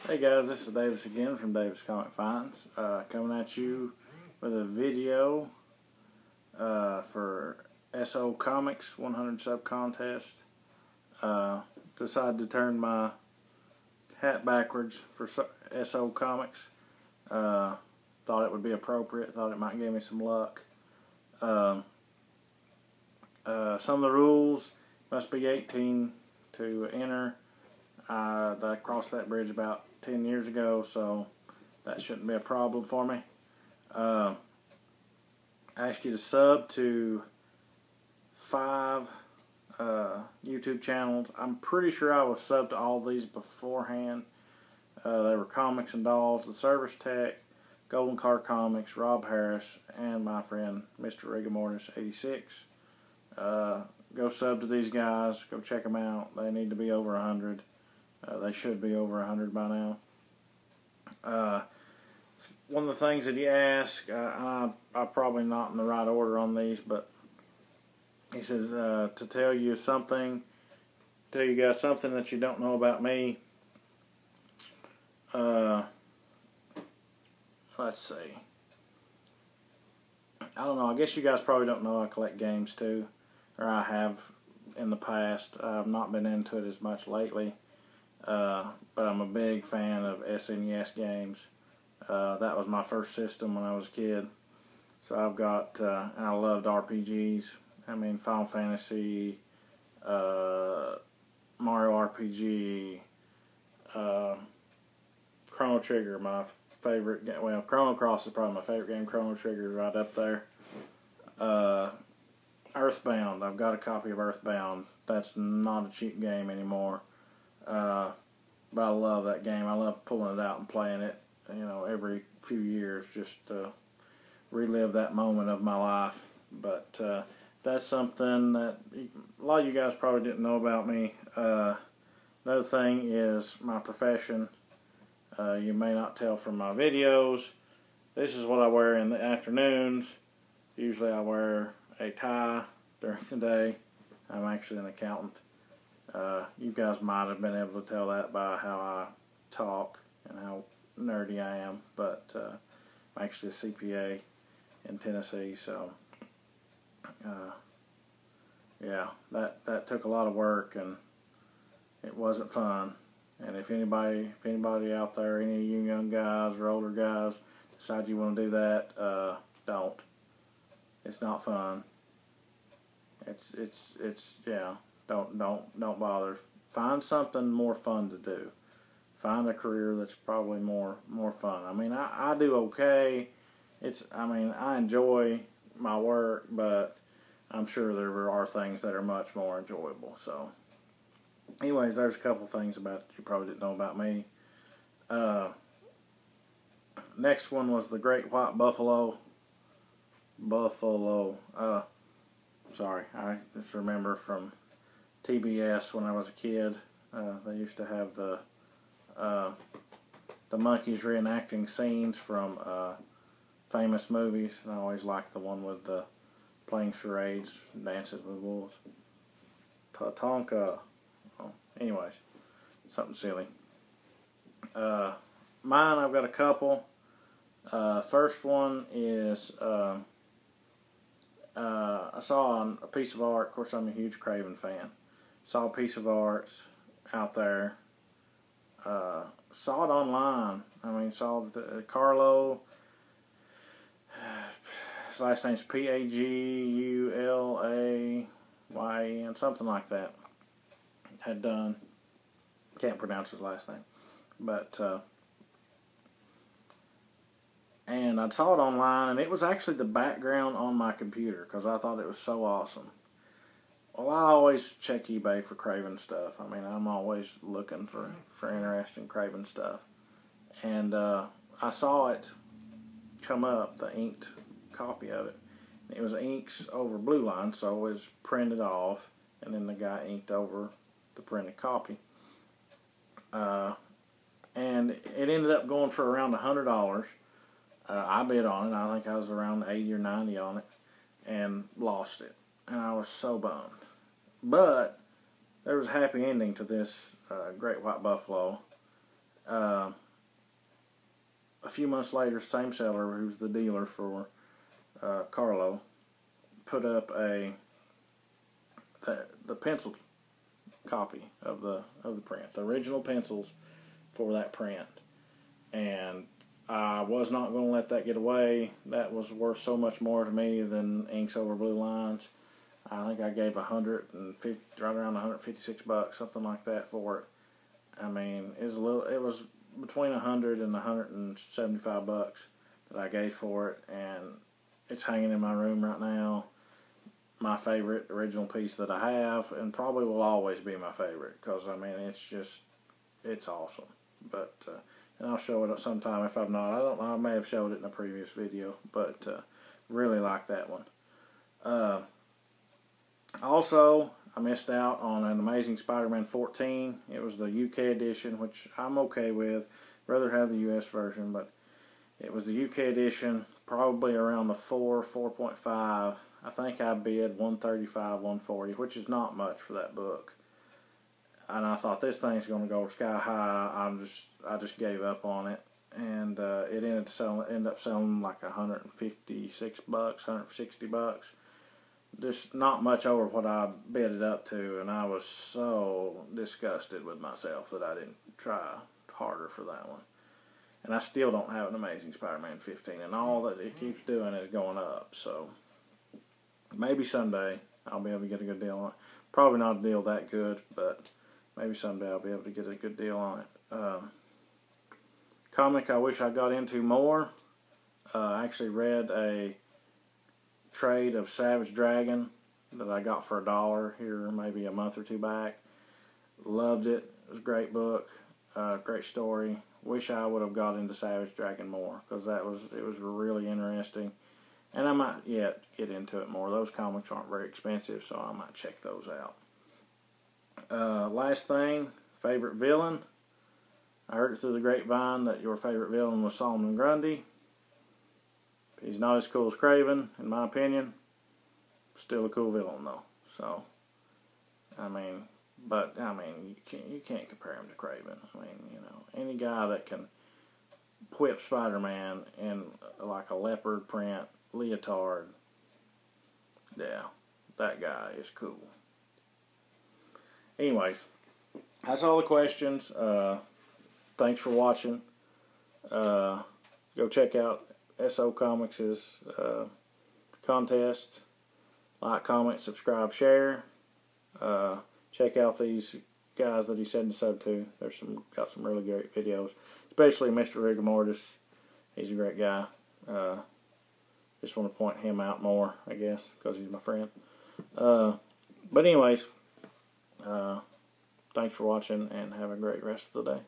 Hey guys, this is Davis again from Davis Comic Finds, coming at you with a video for SO Comics 100 sub contest. Decided to turn my hat backwards for SO Comics. Thought it would be appropriate, thought it might give me some luck. Some of the rules: must be 18 to enter. I crossed that bridge about 10 years ago, so that shouldn't be a problem for me. I ask you to sub to 5 YouTube channels. I'm pretty sure I was subbed to all these beforehand. They were Comics and Dolls, The Service Tech, Golden Car Comics, Rob Harris, and my friend Mr. Rigamortis 86. Go sub to these guys. Go check them out. They need to be over 100. They should be over 100 by now. One of the things that he asked, I'm probably not in the right order on these, but he says to tell you guys something that you don't know about me. Let's see. I don't know. I guess you guys probably don't know I collect games too, or I have in the past. I've not been into it as much lately. But I'm a big fan of SNES games. That was my first system when I was a kid. So I've got, and I loved RPGs. I mean, Final Fantasy, Mario RPG, Chrono Trigger, my favorite game. Well, Chrono Cross is probably my favorite game. Chrono Trigger is right up there. Earthbound. I've got a copy of Earthbound. That's not a cheap game anymore. But I love that game. I love pulling it out and playing it, every few years, just to relive that moment of my life. But that's something that a lot of you guys probably didn't know about me. Another thing is my profession. You may not tell from my videos. This is what I wear in the afternoons. Usually I wear a tie during the day. I'm actually an accountant. You guys might have been able to tell that by how I talk and how nerdy I am, but I'm actually a CPA in Tennessee, so yeah, that took a lot of work, and it wasn't fun. And if anybody out there, any of you young guys or older guys, decide you want to do that, don't. It's not fun. It's yeah. Don't bother. Find something more fun to do. Find a career that's probably more fun. I mean, I do okay. I enjoy my work, but I'm sure there are things that are much more enjoyable. So, anyways, there's a couple things about you probably didn't know about me. Next one was the Great White Buffalo. Sorry, I just remember from TBS when I was a kid. They used to have the monkeys reenacting scenes from famous movies, and I always liked the one with the playing charades, dances with wolves. Tatanka. Oh, anyways, something silly. Mine, I've got a couple. First one is I saw a piece of art. Of course, I'm a huge Craven fan. Saw a piece of art out there. Saw it online. Saw Carlo. His last name's Pagulayen, something like that. Had done. Can't pronounce his last name, but and I saw it online, and it was actually the background on my computer because I thought it was so awesome. Well, I always check eBay for Craven stuff. I'm always looking for interesting Craven stuff. And I saw it come up, the inked copy of it. It was inks over blue line, so it was printed off, and then the guy inked over the printed copy. And it ended up going for around $100. I bid on it. I think I was around 80 or 90 on it, and lost it. And I was so bummed. But there was a happy ending to this Great White Buffalo. few months later, same seller who's the dealer for Carlo put up the pencil copy of the print, the original pencils for that print, and I was not going to let that get away. That was worth so much more to me than Inks Over Blue Lines. I think I gave right around $156, something like that for it. I mean, it was between $100 and $175 that I gave for it, and it's hanging in my room right now. My favorite original piece that I have, and probably will always be my favorite, because I mean, it's awesome. But and I'll show it sometime if I'm not. I don't know. I may have showed it in a previous video, but really like that one. Also, I missed out on an Amazing Spider-Man 14. It was the UK edition, which I'm okay with. Rather have the US version, but it was the UK edition, probably around the 4.5. I think I bid $135, $140, which is not much for that book. And I thought this thing's going to go sky high. I just gave up on it, and it ended up selling like $156, $160. Just not much over what I bid it up to, and I was so disgusted with myself that I didn't try harder for that one. And I still don't have an Amazing Spider-Man 15, and all that it keeps doing is going up. So maybe someday I'll be able to get a good deal on it. Probably not a deal that good, but maybe someday I'll be able to get a good deal on it. Comic I wish I got into more. I actually read a trade of Savage Dragon that I got for $1 here maybe a month or two back. Loved it. It was a great book, great story. Wish I would have got into Savage Dragon more, because it was really interesting, and I might yet get into it more. Those comics aren't very expensive, so I might check those out. Last thing, favorite villain. I heard it through the grapevine that your favorite villain was Solomon Grundy. He's not as cool as Kraven, in my opinion. Still a cool villain, though. So, you can't compare him to Kraven. I mean, you know, any guy that can whip Spider-Man in like a leopard print leotard, yeah, that guy is cool. Anyways, that's all the questions. Thanks for watching. Go check out SO Comics' contest. Like, comment, subscribe, share. Check out these guys that he said to sub to. Got some really great videos, especially Mr. Rigor Mortis. He's a great guy. Just want to point him out more, I guess, because he's my friend. But anyways, thanks for watching, and have a great rest of the day.